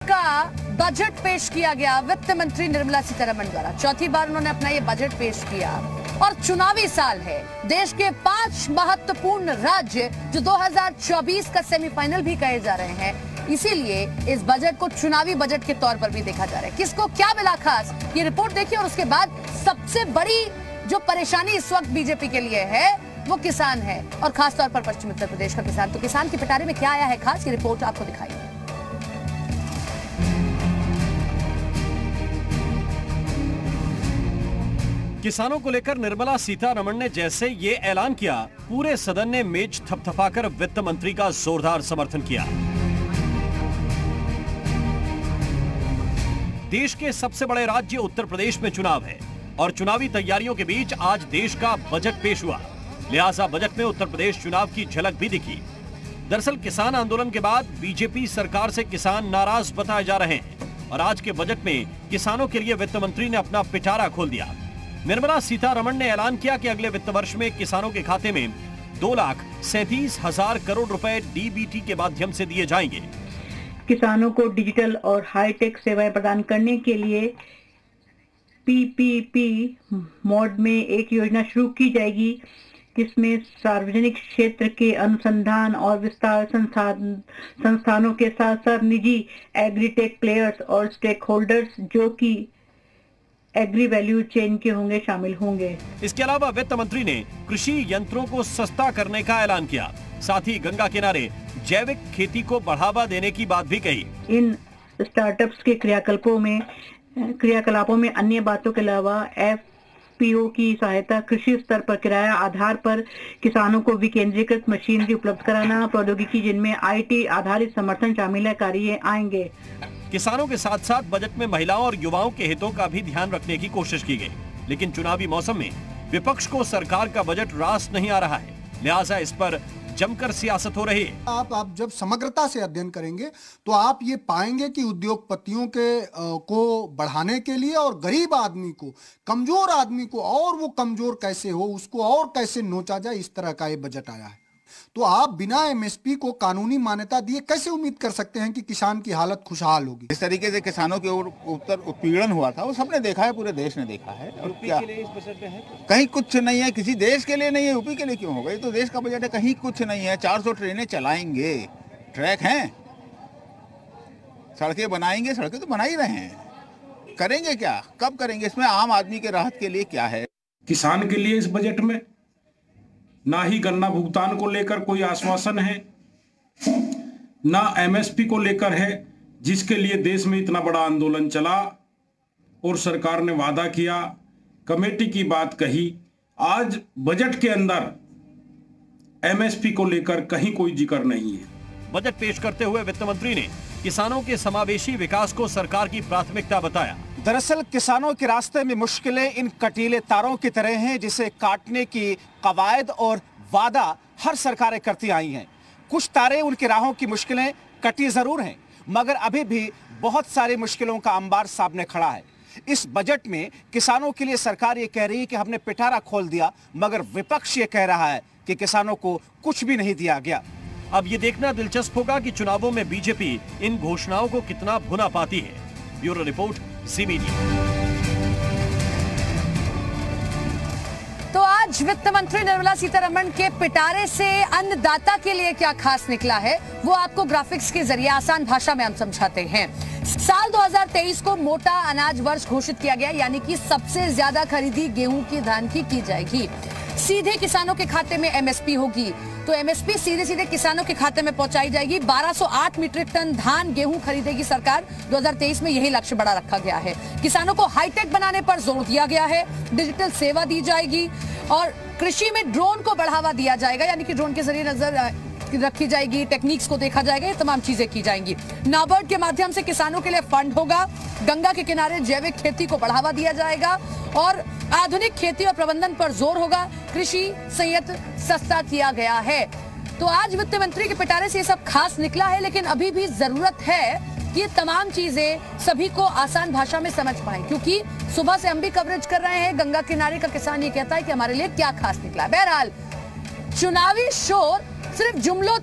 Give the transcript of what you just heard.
का बजट पेश किया गया वित्त मंत्री निर्मला सीतारमण द्वारा। चौथी बार उन्होंने अपना ये बजट पेश किया और चुनावी साल है। देश के 5 महत्वपूर्ण राज्य जो 2024 का सेमीफाइनल भी कहे जा रहे हैं, इसीलिए इस बजट को चुनावी बजट के तौर पर भी देखा जा रहा है। किसको क्या मिला खास, ये रिपोर्ट देखिए। और उसके बाद सबसे बड़ी जो परेशानी इस वक्त बीजेपी के लिए है वो किसान है, और खासतौर पर पश्चिम उत्तर प्रदेश का किसान। तो किसान के पिटारे में क्या आया है खास, ये रिपोर्ट आपको दिखाई। किसानों को लेकर निर्मला सीतारमण ने जैसे ये ऐलान किया, पूरे सदन ने मेज थपथपाकर वित्त मंत्री का जोरदार समर्थन किया। देश के सबसे बड़े राज्य उत्तर प्रदेश में चुनाव है और चुनावी तैयारियों के बीच आज देश का बजट पेश हुआ। लिहाजा बजट में उत्तर प्रदेश चुनाव की झलक भी दिखी। दरअसल किसान आंदोलन के बाद बीजेपी सरकार से किसान नाराज बताए जा रहे हैं और आज के बजट में किसानों के लिए वित्त मंत्री ने अपना पिटारा खोल दिया। निर्मला सीतारमण ने ऐलान किया कि अगले वित्त वर्ष में किसानों के खाते में 2,37,000 करोड़ रुपए डीबीटी के माध्यम से दिए जाएंगे। किसानों को डिजिटल और हाईटेक सेवाएं प्रदान करने के लिए पीपीपी मोड में एक योजना शुरू की जाएगी, जिसमें सार्वजनिक क्षेत्र के अनुसंधान और विस्तार संस्थानों के साथ साथ निजी एग्रीटेक प्लेयर्स और स्टेक होल्डर्स जो कि एग्री वैल्यू चेन के होंगे शामिल होंगे। इसके अलावा वित्त मंत्री ने कृषि यंत्रों को सस्ता करने का ऐलान किया। साथ ही गंगा किनारे जैविक खेती को बढ़ावा देने की बात भी कही। इन स्टार्टअप्स के क्रियाकलापों में अन्य बातों के अलावा एफपीओ की सहायता, कृषि स्तर पर किराया आधार पर किसानों को विकेंद्रीकृत मशीनरी उपलब्ध कराना, प्रौद्योगिकी जिनमें आईटी आधारित समर्थन शामिल है, कार्य आएंगे। किसानों के साथ साथ बजट में महिलाओं और युवाओं के हितों का भी ध्यान रखने की कोशिश की गई, लेकिन चुनावी मौसम में विपक्ष को सरकार का बजट रास नहीं आ रहा है, लिहाजा इस पर जमकर सियासत हो रही है। आप जब समग्रता से अध्ययन करेंगे तो आप ये पाएंगे कि उद्योगपतियों के को बढ़ाने के लिए और गरीब आदमी को, कमजोर आदमी को, और वो कमजोर कैसे हो उसको और कैसे नोचा जाए, इस तरह का ये बजट आया है। तो आप बिना एमएसपी को कानूनी मान्यता दिए कैसे उम्मीद कर सकते हैं कि किसान की हालत खुशहाल होगी। इस तरीके से किसानों के ऊपर उत्पीड़न हुआ था वो सबने देखा है, पूरे देश ने देखा है। और क्या कहीं कुछ नहीं है, किसी देश के लिए नहीं है, यूपी के लिए क्यों होगा? ये तो देश का बजट है, कहीं कुछ नहीं है। 400 ट्रेनें चलाएंगे, ट्रैक हैं, सड़कें बनाएंगे, सड़कें तो बना ही रहे हैं। करेंगे क्या, कब करेंगे? इसमें आम आदमी के राहत के लिए क्या है? किसान के लिए इस बजट में ना ही गन्ना भुगतान को लेकर कोई आश्वासन है, ना एमएसपी को लेकर है, जिसके लिए देश में इतना बड़ा आंदोलन चला और सरकार ने वादा किया, कमेटी की बात कही। आज बजट के अंदर एमएसपी को लेकर कहीं कोई जिक्र नहीं है। बजट पेश करते हुए वित्त मंत्री ने किसानों के समावेशी विकास को सरकार की प्राथमिकता बताया। दरअसल किसानों के रास्ते में मुश्किलें इन कटीले तारों की तरह हैं, जिसे काटने की कवायद और वादा हर सरकारें करती आई हैं। कुछ तारे उनकी राहों की मुश्किलें कटी जरूर हैं, मगर अभी भी बहुत सारी मुश्किलों का अंबार सामने खड़ा है। इस बजट में किसानों के लिए सरकार ये कह रही है कि हमने पिटारा खोल दिया, मगर विपक्ष ये कह रहा है कि किसानों को कुछ भी नहीं दिया गया। अब ये देखना दिलचस्प होगा कि चुनावों में बीजेपी इन घोषणाओं को कितना भुना पाती है। ब्यूरो रिपोर्ट, जी मीडिया। तो आज वित्त मंत्री निर्मला सीतारमण के पिटारे से अन्नदाता के लिए क्या खास निकला है, वो आपको ग्राफिक्स के जरिए आसान भाषा में हम समझाते हैं। साल 2023 को मोटा अनाज वर्ष घोषित किया गया, यानी कि सबसे ज्यादा खरीदी गेहूं की धान की जाएगी। सीधे किसानों के खाते में एमएसपी होगी, तो एमएसपी सीधे किसानों के खाते में पहुंचाई जाएगी। 1208 मीट्रिक टन धान गेहूं खरीदेगी सरकार। 2023 में यही लक्ष्य बड़ा रखा गया है। किसानों को हाईटेक बनाने पर जोर दिया गया है, डिजिटल सेवा दी जाएगी और कृषि में ड्रोन को बढ़ावा दिया जाएगा, यानी कि ड्रोन के जरिए नजर रखी जाएगी, टेक्निक्स को देखा जाएगा, ये तमाम चीजें की जाएंगी। नाबार्ड के माध्यम से किसानों के लिए फंड होगा। गंगा के किनारे जैविक खेती को बढ़ावा दिया जाएगा और आधुनिक खेती और प्रबंधन पर जोर होगा। कृषि संयंत्र सस्ता किया गया है। तो आज वित्त मंत्री के पिटारे से ये सब खास निकला है, लेकिन अभी भी जरूरत है कि ये तमाम चीजें सभी को आसान भाषा में समझ पाए, क्योंकि सुबह से हम भी कवरेज कर रहे हैं। गंगा किनारे का किसान ये कहता है कि हमारे लिए क्या खास निकला। बहरहाल चुनावी शोर सिर्फ जुमलों